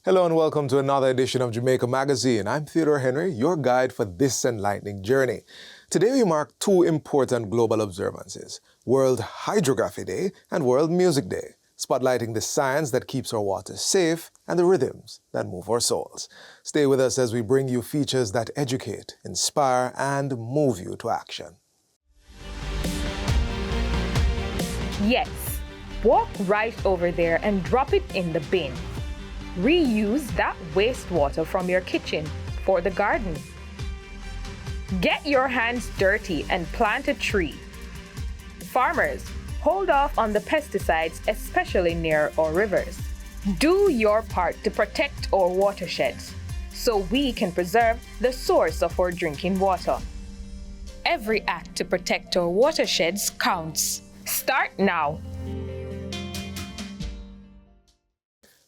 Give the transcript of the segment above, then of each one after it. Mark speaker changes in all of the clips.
Speaker 1: Hello and welcome to another edition of Jamaica Magazine. I'm Theodore Henry, your guide for this enlightening journey. Today we mark two important global observances, World Hydrography Day and World Music Day, spotlighting the science that keeps our waters safe and the rhythms that move our souls. Stay with us as we bring you features that educate, inspire, and move you to action.
Speaker 2: Yes, walk right over there and drop it in the bin. Reuse that wastewater from your kitchen for the garden. Get your hands dirty and plant a tree. Farmers, hold off on the pesticides, especially near our rivers. Do your part to protect our watersheds so we can preserve the source of our drinking water. Every act to protect our watersheds counts. Start now.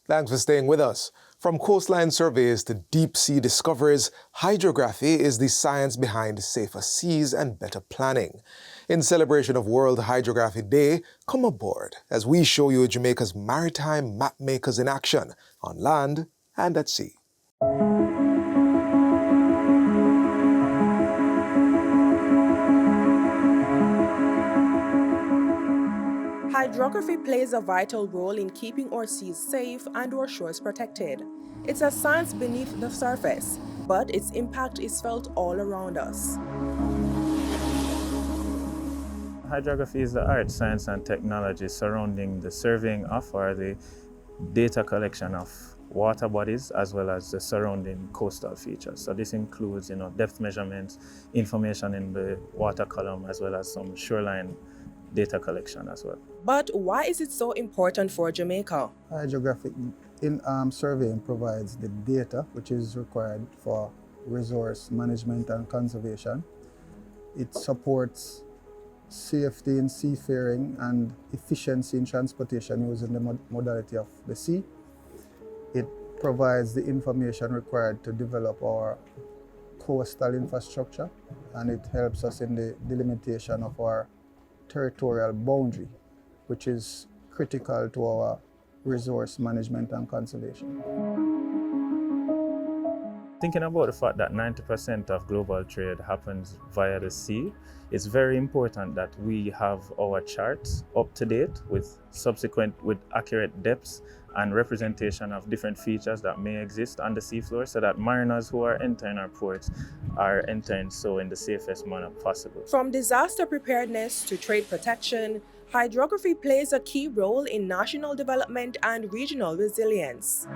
Speaker 1: Thanks for staying with us. From coastline surveys to deep-sea discoveries, hydrography is the science behind safer seas and better planning. In celebration of World Hydrography Day, come aboard as we show you Jamaica's maritime map makers in action, on land and at sea.
Speaker 3: Hydrography plays a vital role in keeping our seas safe and our shores protected. It's a science beneath the surface, but its impact is felt all around us.
Speaker 4: Hydrography is the art, science, and technology surrounding the surveying of or the data collection of water bodies as well as the surrounding coastal features. So this includes, depth measurements, information in the water column, as well as some shoreline data collection as well.
Speaker 3: But why is it so important for Jamaica?
Speaker 5: Hydrographic surveying provides the data which is required for resource management and conservation. It supports safety in seafaring and efficiency in transportation using the modality of the sea. It provides the information required to develop our coastal infrastructure, and it helps us in the delimitation of our territorial boundary, which is critical to our resource management and conservation.
Speaker 4: Thinking about the fact that 90% of global trade happens via the sea, it's very important that we have our charts up to date with accurate depths and representation of different features that may exist on the seafloor, so that mariners who are entering our ports are entering so in the safest manner possible.
Speaker 3: From disaster preparedness to trade protection, hydrography plays a key role in national development and regional resilience.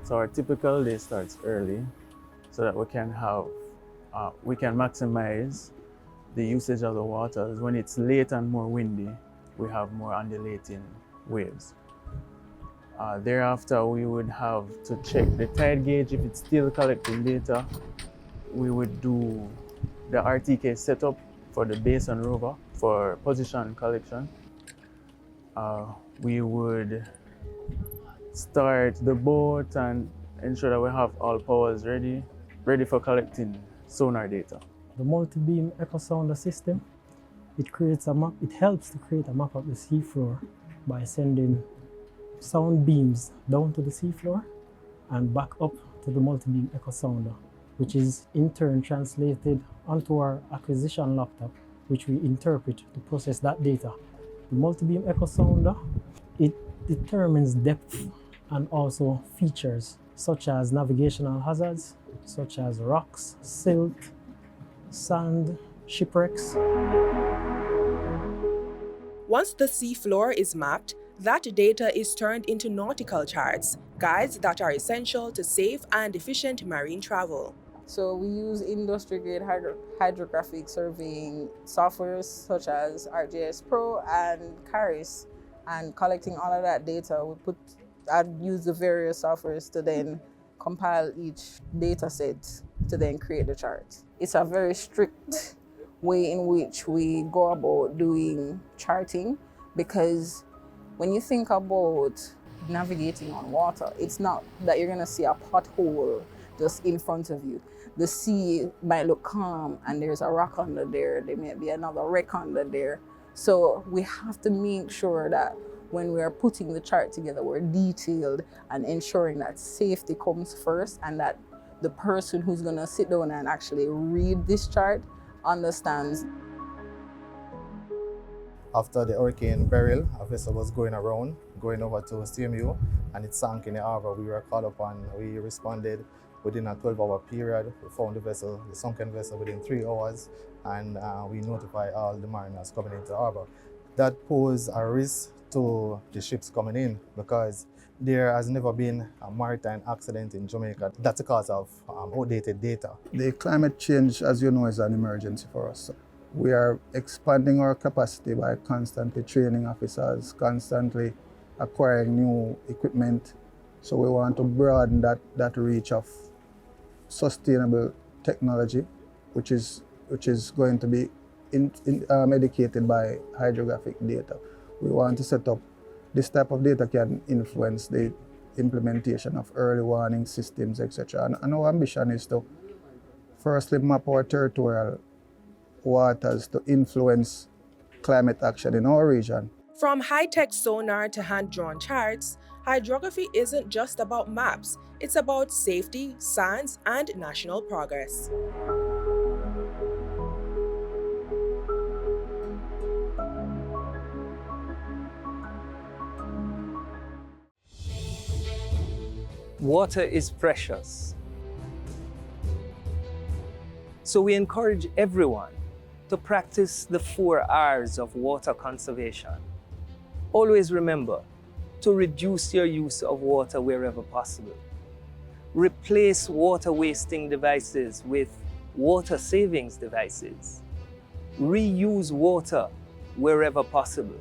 Speaker 6: So our typical day starts early so that we can maximize the usage of the waters. When it's late and more windy, we have more undulating waves. Thereafter, we would have to check the tide gauge. If it's still collecting data, we would do the RTK setup for the base and rover for position collection. We would start the boat and ensure that we have all powers ready for collecting sonar data.
Speaker 7: The multi-beam echo sounder system, it creates a map. It helps to create a map of the seafloor by sending sound beams down to the seafloor and back up to the multi-beam echo sounder, which is in turn translated onto our acquisition laptop, which we interpret to process that data. The multi-beam echo sounder, it determines depth and also features such as navigational hazards, such as rocks, silt, sand, shipwrecks.
Speaker 3: Once the seafloor is mapped, that data is turned into nautical charts, guides that are essential to safe and efficient marine travel.
Speaker 8: So we use industry-grade hydrographic surveying softwares such as ArcGIS Pro and Caris, and collecting all of that data, I'd use the various softwares to then compile each data set to then create the chart. It's a very strict way in which we go about doing charting, because when you think about navigating on water, it's not that you're gonna see a pothole just in front of you. The sea might look calm and there's a rock under there may be another wreck under there. So we have to make sure that when we're putting the chart together, we're detailed and ensuring that safety comes first and that the person who's going to sit down and actually read this chart understands.
Speaker 9: After the Hurricane Beryl, a vessel was going over to CMU, and it sank in the harbor. We were called upon, we responded within a 12-hour period. We found the vessel, the sunken vessel, within 3 hours, and we notified all the mariners coming into the harbor. That posed a risk to the ships coming in because there has never been a maritime accident in Jamaica. That's because of outdated data.
Speaker 5: The climate change, as you know, is an emergency for us. We are expanding our capacity by constantly training officers, constantly acquiring new equipment. So we want to broaden that reach of sustainable technology, which is going to be educated by hydrographic data. We want to set up this type of data can influence the implementation of early warning systems, etc. And our ambition is to firstly map our territorial waters to influence climate action in our region.
Speaker 3: From high-tech sonar to hand-drawn charts, hydrography isn't just about maps, it's about safety, science, and national progress.
Speaker 10: Water is precious. So we encourage everyone to practice the 4 R's of water conservation. Always remember to reduce your use of water wherever possible. Replace water wasting devices with water savings devices. Reuse water wherever possible.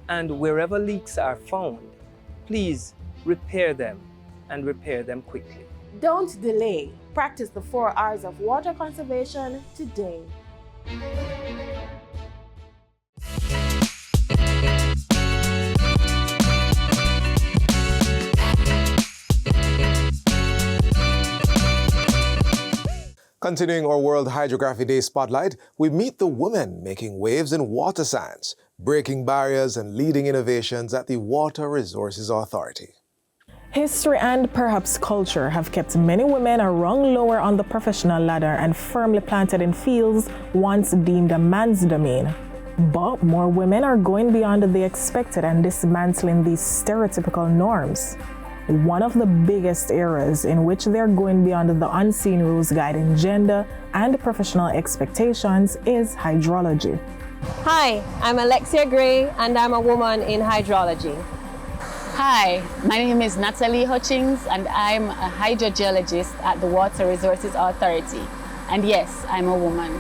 Speaker 10: And wherever leaks are found, please repair them and repair them quickly.
Speaker 11: Don't delay. Practice the 4 R's of water conservation today.
Speaker 1: Continuing our World Hydrography Day spotlight, we meet the women making waves in water science, breaking barriers and leading innovations at the Water Resources Authority.
Speaker 12: History and perhaps culture have kept many women a rung lower on the professional ladder and firmly planted in fields once deemed a man's domain. But more women are going beyond the expected and dismantling these stereotypical norms. One of the biggest areas in which they're going beyond the unseen rules guiding gender and professional expectations is hydrology.
Speaker 13: Hi, I'm Alexia Gray and I'm a woman in hydrology.
Speaker 14: Hi, my name is Natalie Hutchings and I'm a hydrogeologist at the Water Resources Authority. And yes, I'm a woman.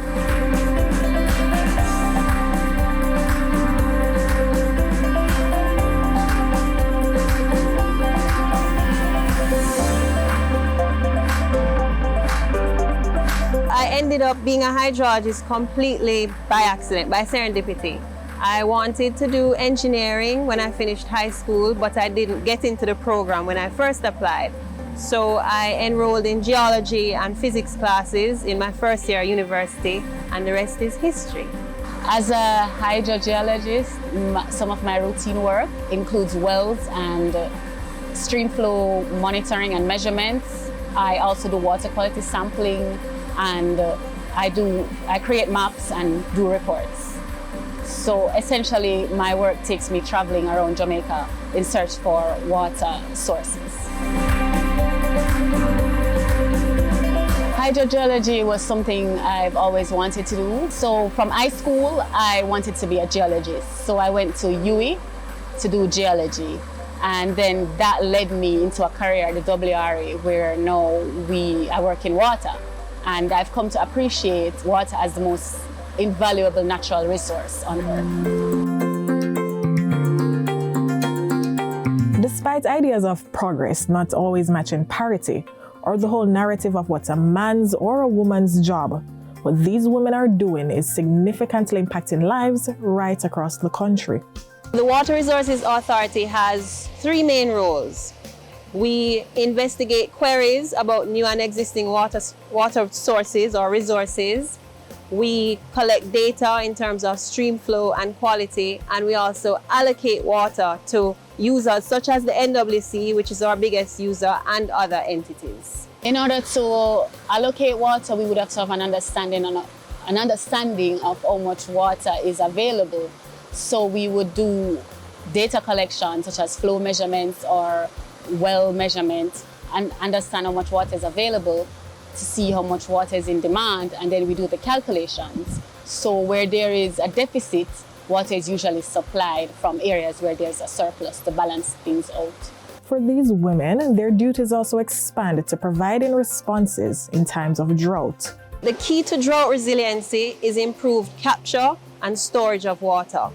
Speaker 13: I ended up being a hydrologist completely by accident, by serendipity. I wanted to do engineering when I finished high school, but I didn't get into the program when I first applied. So I enrolled in geology and physics classes in my first year at university, and the rest is history.
Speaker 14: As a hydrogeologist, some of my routine work includes wells and stream flow monitoring and measurements. I also do water quality sampling, and I create maps and do reports. So essentially, my work takes me traveling around Jamaica in search for water sources. Hydrogeology was something I've always wanted to do. So from high school, I wanted to be a geologist. So I went to UWI to do geology. And then that led me into a career at the WRA, where now I work in water. And I've come to appreciate water as the most invaluable natural resource on Earth.
Speaker 12: Despite ideas of progress not always matching parity, or the whole narrative of what's a man's or a woman's job, what these women are doing is significantly impacting lives right across the country.
Speaker 13: The Water Resources Authority has 3 main roles. We investigate queries about new and existing water sources or resources. We collect data in terms of stream flow and quality, and we also allocate water to users such as the NWC, which is our biggest user, and other entities.
Speaker 14: In order to allocate water, we would have to have an understanding of how much water is available. So we would do data collection, such as flow measurements or well measurement, and understand how much water is available to see how much water is in demand, and then we do the calculations. So where there is a deficit, water is usually supplied from areas where there's a surplus to balance things out.
Speaker 12: For these women, their duties also expand to providing responses in times of drought.
Speaker 13: The key to drought resiliency is improved capture and storage of water.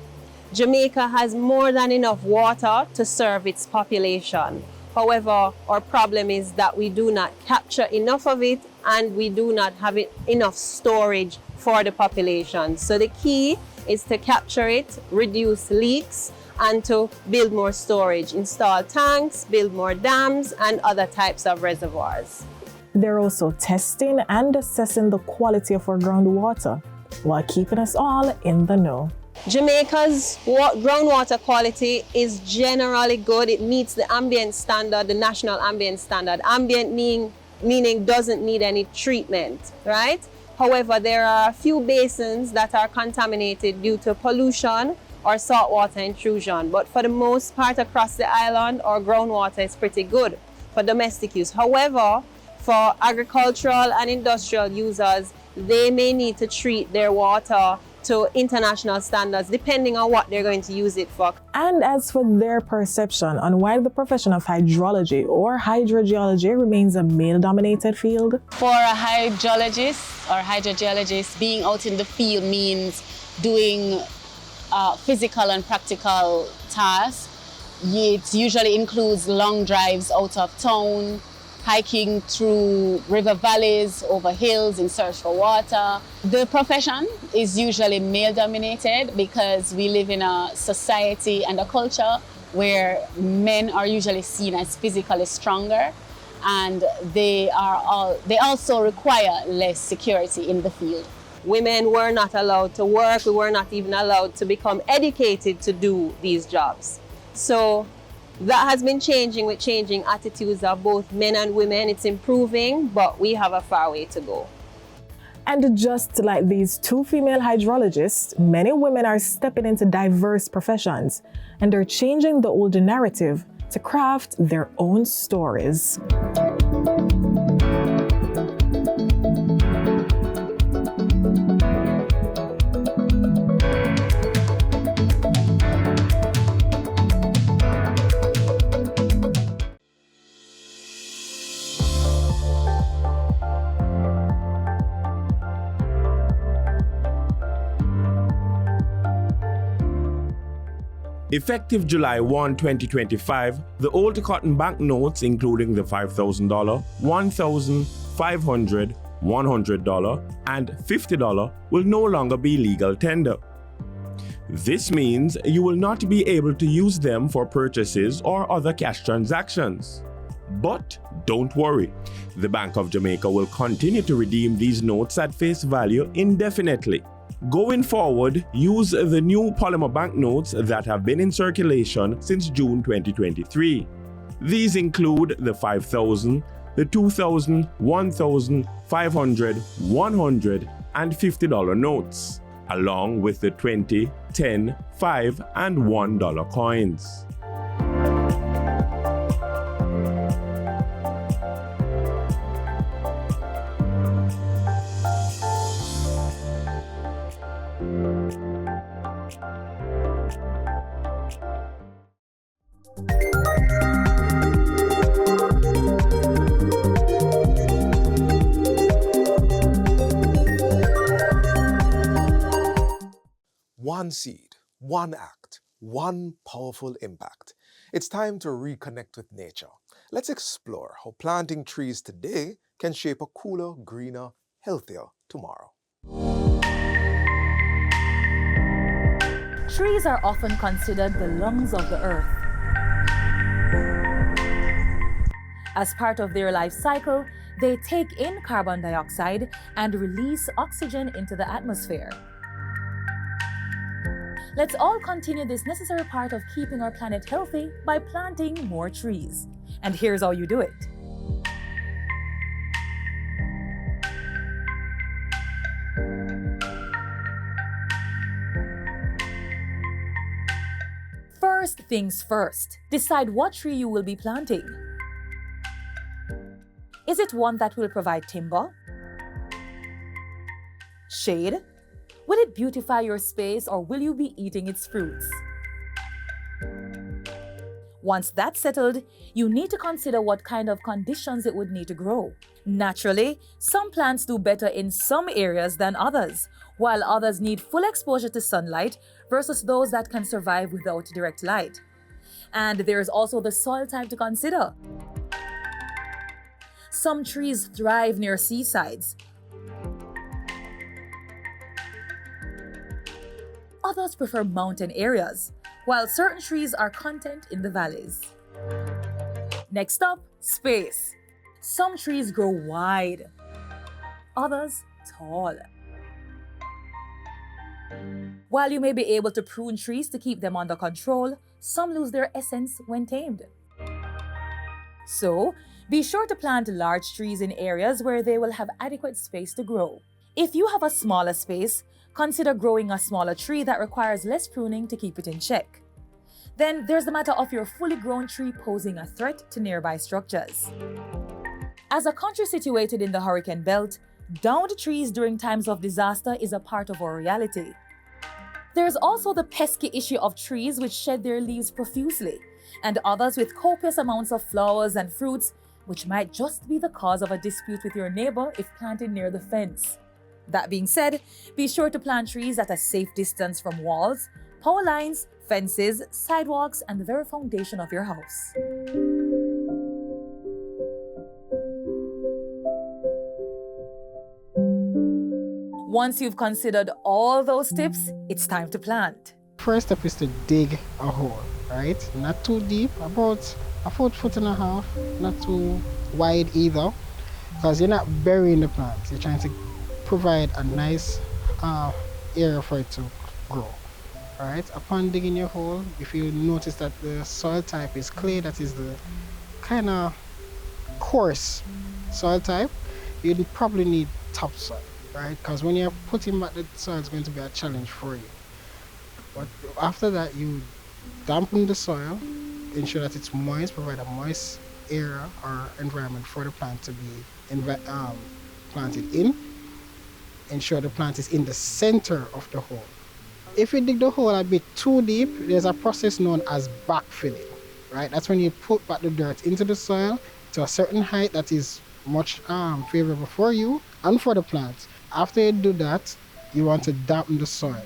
Speaker 13: Jamaica has more than enough water to serve its population. However, our problem is that we do not capture enough of it, and we do not have enough storage for the population. So the key is to capture it, reduce leaks, and to build more storage, install tanks, build more dams, and other types of reservoirs.
Speaker 12: They're also testing and assessing the quality of our groundwater while keeping us all in the know.
Speaker 13: Jamaica's groundwater quality is generally good. It meets the ambient standard, the national ambient standard. Ambient meaning doesn't need any treatment, right? However, there are a few basins that are contaminated due to pollution or saltwater intrusion. But for the most part across the island, our groundwater is pretty good for domestic use. However, for agricultural and industrial users, they may need to treat their water to international standards, depending on what they're going to use it for.
Speaker 12: And as for their perception on why the profession of hydrology or hydrogeology remains a male-dominated field.
Speaker 14: For a hydrologist or hydrogeologist, being out in the field means doing physical and practical tasks. It usually includes long drives out of town, hiking through river valleys, over hills in search for water. The profession is usually male-dominated because we live in a society and a culture where men are usually seen as physically stronger, and they also require less security in the field.
Speaker 13: Women were not allowed to work. We were not even allowed to become educated to do these jobs. So that has been changing with changing attitudes of both men and women. It's improving, but we have a far way to go.
Speaker 12: And just like these two female hydrologists, many women are stepping into diverse professions, and they're changing the old narrative to craft their own stories.
Speaker 15: Effective July 1, 2025, the old cotton banknotes, including the $5,000, $1,000, $500, $100, and $50, will no longer be legal tender. This means you will not be able to use them for purchases or other cash transactions. But don't worry, the Bank of Jamaica will continue to redeem these notes at face value indefinitely. Going forward, use the new polymer banknotes that have been in circulation since June 2023. These include the $5,000, the $2,000, $1,000, $500, $100, and $50 notes, along with the $20, $10, $5, and $1 coins.
Speaker 1: One seed, one act, one powerful impact. It's time to reconnect with nature. Let's explore how planting trees today can shape a cooler, greener, healthier tomorrow.
Speaker 16: Trees are often considered the lungs of the earth. As part of their life cycle, They take in carbon dioxide and release oxygen into the atmosphere. Let's all continue this necessary part of keeping our planet healthy by planting more trees. And here's how you do it. First things first, decide what tree you will be planting. Is it one that will provide timber? Shade? Will it beautify your space or will you be eating its fruits? Once that's settled, you need to consider what kind of conditions it would need to grow. Naturally, some plants do better in some areas than others, while others need full exposure to sunlight versus those that can survive without direct light. And there's also the soil type to consider. Some trees thrive near seasides. Others prefer mountain areas, while certain trees are content in the valleys. Next up, space. Some trees grow wide, others tall. While you may be able to prune trees to keep them under control, some lose their essence when tamed. So, be sure to plant large trees in areas where they will have adequate space to grow. If you have a smaller space, consider growing a smaller tree that requires less pruning to keep it in check. Then there's the matter of your fully grown tree posing a threat to nearby structures. As a country situated in the hurricane belt, downed trees during times of disaster is a part of our reality. There's also the pesky issue of trees which shed their leaves profusely, and others with copious amounts of flowers and fruits, which might just be the cause of a dispute with your neighbor if planted near the fence. That being said, be sure to plant trees at a safe distance from walls, power lines, fences, sidewalks, and the very foundation of your house. Once you've considered all those tips, it's time to plant.
Speaker 17: First step is to dig a hole, right? Not too deep, about a foot and a half, not too wide either, because you're not burying the plant. You're trying to provide a nice area for it to grow. Right? Upon digging your hole, if you notice that the soil type is clay, that is the kind of coarse soil type, you probably need topsoil, right? Because when you're putting back the soil, it's going to be a challenge for you. But after that, you dampen the soil, ensure that it's moist, provide a moist area or environment for the plant to be planted in. Ensure the plant is in the center of the hole. If you dig the hole a bit too deep, there's a process known as backfilling, right? That's when you put back the dirt into the soil to a certain height that is much favorable for you and for the plant. After you do that, you want to dampen the soil,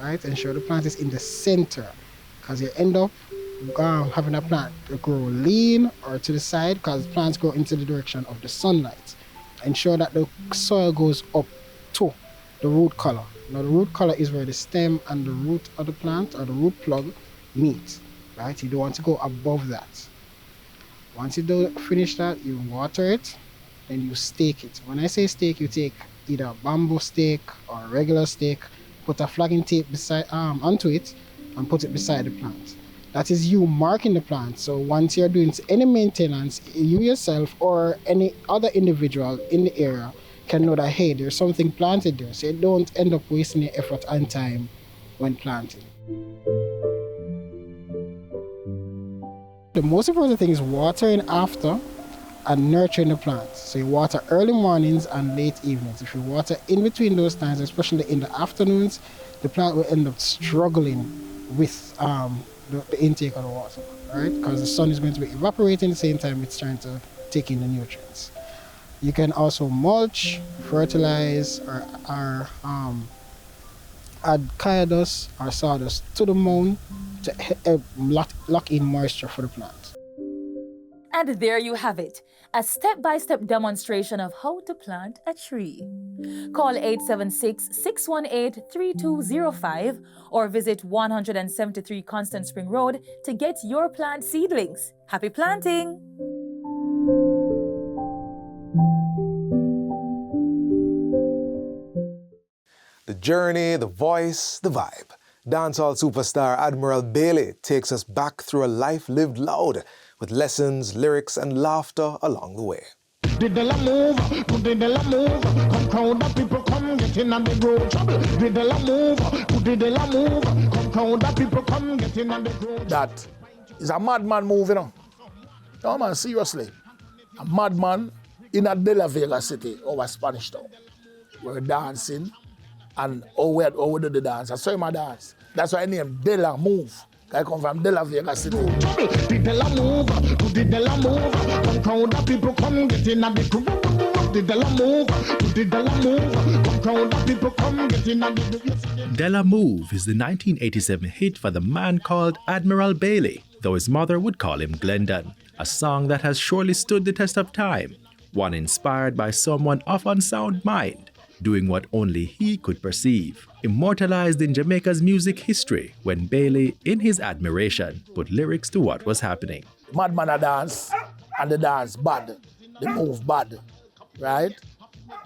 Speaker 17: right? Ensure the plant is in the center, because you end up having a plant to grow lean or to the side, because plants grow into the direction of the sunlight. Ensure that the soil goes up to the root collar. Now the root collar is where the stem and the root of the plant or the root plug meet, right? You don't want to go above that. Once you do finish that, you water it, then you stake it. When I say stake, you take either a bamboo stake or a regular stake, put a flagging tape beside onto it and put it beside the plant. That is you marking the plant. So once you're doing any maintenance, you yourself or any other individual in the area can know that, hey, there's something planted there, so you don't end up wasting your effort and time when planting. The most important thing is watering after and nurturing the plants. So you water early mornings and late evenings. If you water in between those times, especially in the afternoons, the plant will end up struggling with the intake of the water, right? Because the sun is going to be evaporating at the same time it's trying to take in the nutrients. You can also mulch, fertilize, or add kaya dust or sawdust to the mound to lock in moisture for the plant.
Speaker 16: And there you have it, a step-by-step demonstration of how to plant a tree. Call 876-618-3205 or visit 173 Constant Spring Road to get your plant seedlings. Happy planting!
Speaker 1: journey, the voice, the vibe. Dancehall superstar Admiral Bailey takes us back through a life lived loud, with lessons, lyrics, and laughter along the way.
Speaker 18: Did the move? Did the move? Come crowd of people come get in on the road trouble. Did the move? Did the move? Come crowd of people come get in on the road.
Speaker 19: That is a madman move, you know. No man, seriously. A madman in a De La Vega city over Spanish Town. We're dancing and we do the dance. I saw him a dance. That's why I named De La Move. I come from De La Vega city.
Speaker 18: Did the move? Did the move? Come crowd of people come get in on the road. Did the move? Did the move? Come crowd of people come get in on the road.
Speaker 20: De La Move is the 1987 hit for the man called Admiral Bailey, though his mother would call him Glendon, a song that has surely stood the test of time, one inspired by someone of unsound mind, doing what only he could perceive, immortalized in Jamaica's music history when Bailey, in his admiration, put lyrics to what was happening.
Speaker 19: Madman a dance, and the dance bad, the move bad, right?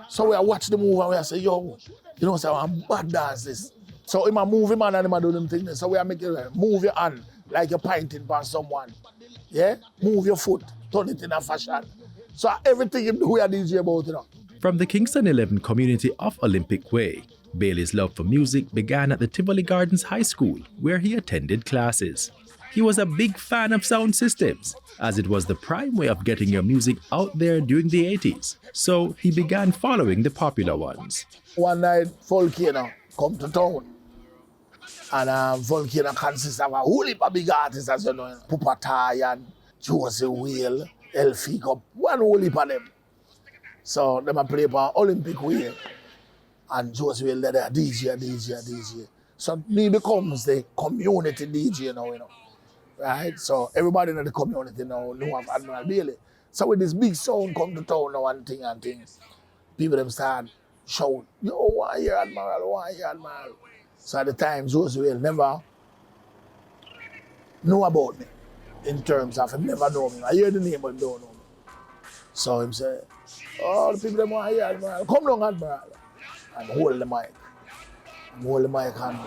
Speaker 19: So we watch the move and we say, yo, you know, so I'm bad dance this. So him a move him and him a do them things. So we are making move your hand like you're pointing by someone. Yeah? Move your foot, turn it in a fashion. So everything you do, we are DJ about, you know.
Speaker 20: From the Kingston 11 community of Olympic Way, Bailey's love for music began at the Tivoli Gardens High School, where he attended classes. He was a big fan of sound systems, as it was the prime way of getting your music out there during the 80s. So he began following the popular ones.
Speaker 19: One night, Volcano come to town. And Volcano consists of a whole heap of big artists, as you know. Pupa Tayan, Swiel, El Fico, one whole heap of them. So them a play for Olympic Way. And Swiel led a DJ. So he becomes the community DJ now, you know. Right? So everybody in the community now know of Admiral Bailey. So when this big sound come to town now and things, people them start shout, yo, why here Admiral, why here Admiral? So at the time, Swiel never know about me in terms of him never know me. I hear the name but he don't know me. So him say, oh, the people them want to hear Admiral, come down Admiral. And hold the mic. And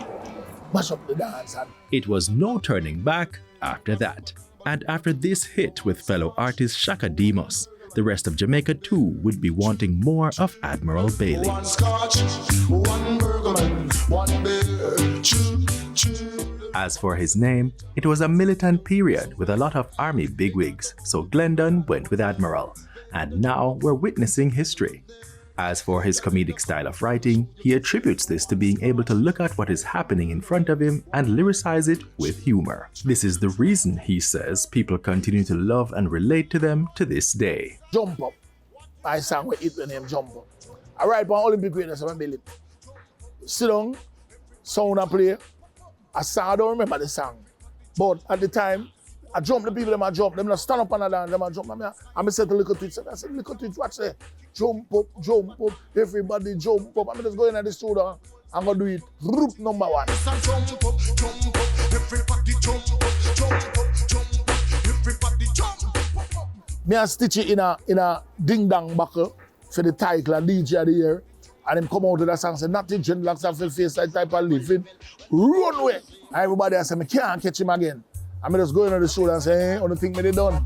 Speaker 19: mash up the dance.
Speaker 20: It was no turning back after that. And after this hit with fellow artist Shaka Demos, the rest of Jamaica too would be wanting more of Admiral Bailey.
Speaker 18: One scotch, one Bergman, one beer, choo.
Speaker 20: As for his name, it was a militant period with a lot of army bigwigs, so Glendon went with Admiral. And now we're witnessing history. As for his comedic style of writing, he attributes this to being able to look at what is happening in front of him and lyricize it with humor. This is the reason, he says, people continue to love and relate to them to this day.
Speaker 19: Jump Up. I sang with it the name Jump Up. I write for Olympic greatness of Bailey. Sit down, sound and play. I sang, I don't remember the song. But at the time, I jump, the people them a jump, them not stand up and dance, them a jump. I said to Little Twitch, I said, Little Twitch, watch there. Jump up, everybody jump up. I'm just going in the studio, I'm gonna do it. Group number one.
Speaker 18: Jump up, everybody jump up, everybody jump up.
Speaker 19: Me a stitch it in a ding-dong buckle for the title and DJ of the year. And him come out with that song, say, nothing dreadlocks and face like type of living. Run away. And everybody I say, I can't catch him again. I'm just going on the show and say, hey, only thing me they done.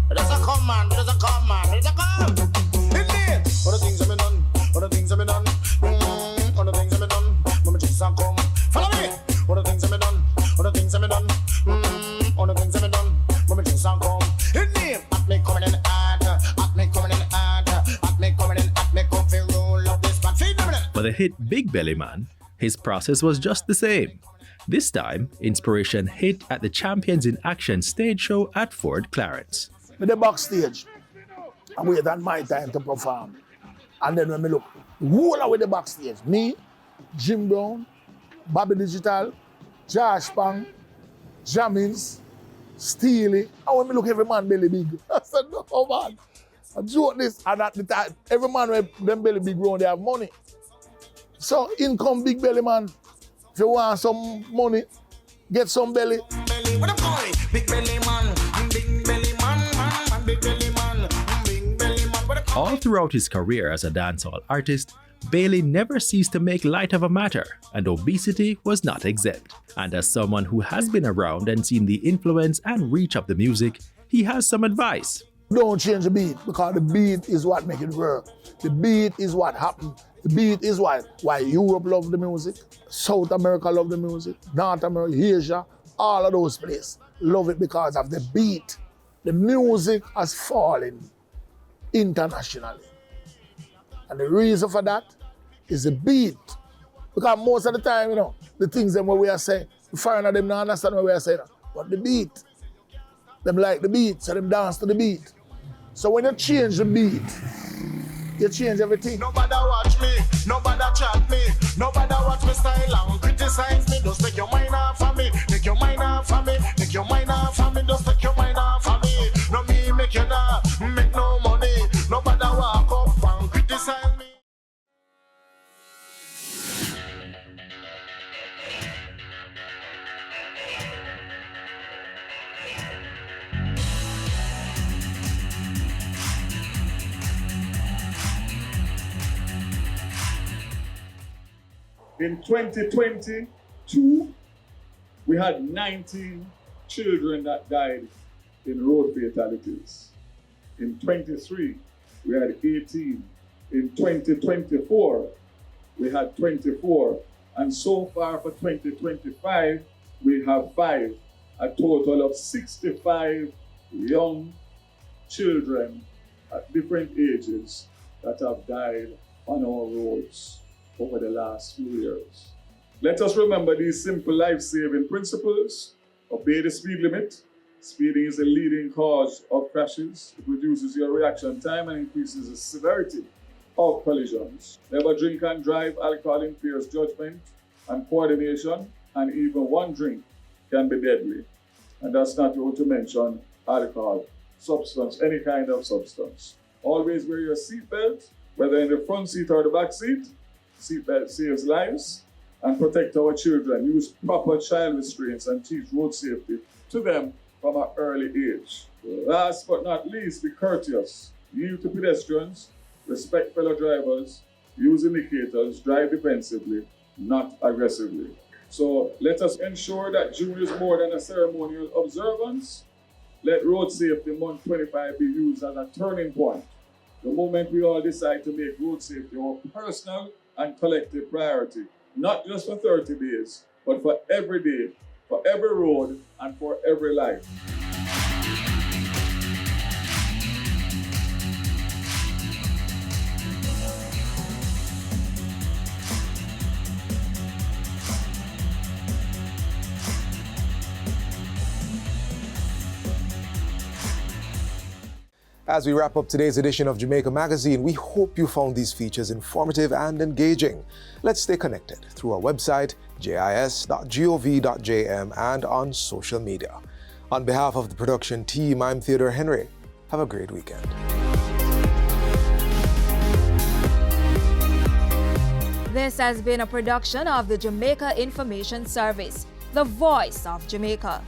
Speaker 18: There's a come, man. There's a come, man. There's a come. All the things I've been done. All the things I've been done. All the things I've been done. Mama just come. Follow me. All the things I've been done. All the things I've been done. All the things I've been done. Mama just come. Hit me. At me coming in the ad. At me coming in the ad. At me coming in. At me come for roll up this bad feed.
Speaker 20: For the hit Big Belly Man, his process was just the same. This time, inspiration hit at the Champions in Action stage show at Fort Clarence.
Speaker 19: Me the backstage, I wait on my time to perform. And then when me look, who are with the backstage? Me, Jim Brown, Bobby Digital, Josh Pang, Jamins, Steely. And when me look, every man belly big. I said, no man, I joke this. And at the time, every man with them belly big round, they have money. So in come Big Belly Man. If you want some money, get some belly.
Speaker 18: Belly, what a boy, Big Belly Man, Big Belly Man, Big Belly Man, Big Belly Man, what
Speaker 20: All throughout his career as a dancehall artist, Bailey never ceased to make light of a matter, and obesity was not exempt. And as someone who has been around and seen the influence and reach of the music, he has some advice.
Speaker 19: Don't change the beat, because the beat is what makes it work. The beat is what happened. The beat is why Europe love the music, South America love the music, North America, Asia, all of those places love it because of the beat. The music has fallen internationally. And the reason for that is the beat. Because most of the time, the things them what we are saying, the foreigner them don't understand what we are saying. But the beat, them like the beat, so them dance to the beat. So when you change the beat, you change everything.
Speaker 18: Nobody watch me, nobody chat me, nobody watch me style and criticize me. Just take your mind off of me, take your mind off of me, take your mind off of me, just take your mind off of me. No me make you not make no money. Nobody walk up and criticize me.
Speaker 21: In 2022, we had 19 children that died in road fatalities. In 23, we had 18. In 2024, we had 24. And so far for 2025, we have 5, a total of 65 young children at different ages that have died on our roads over the last few years. Let us remember these simple life-saving principles. Obey the speed limit. Speeding is a leading cause of crashes. It reduces your reaction time and increases the severity of collisions. Never drink and drive. Alcohol impairs judgment and coordination, and even one drink can be deadly. And that's not even to mention alcohol, substance, any kind of substance. Always wear your seatbelt, whether in the front seat or the back seat. Seatbelt saves lives and protect our children. Use proper child restraints and teach road safety to them from an early age. Last but not least, be courteous. Yield to pedestrians, respect fellow drivers, use indicators, drive defensively, not aggressively. So let us ensure that June is more than a ceremonial observance. Let Road Safety Month 25 be used as a turning point. The moment we all decide to make road safety our personal and collective priority, not just for 30 days, but for every day, for every road, and for every life.
Speaker 1: As we wrap up today's edition of Jamaica Magazine, we hope you found these features informative and engaging. Let's stay connected through our website, jis.gov.jm, and on social media. On behalf of the production team, I'm Theodore Henry. Have a great weekend.
Speaker 22: This has been a production of the Jamaica Information Service, the voice of Jamaica.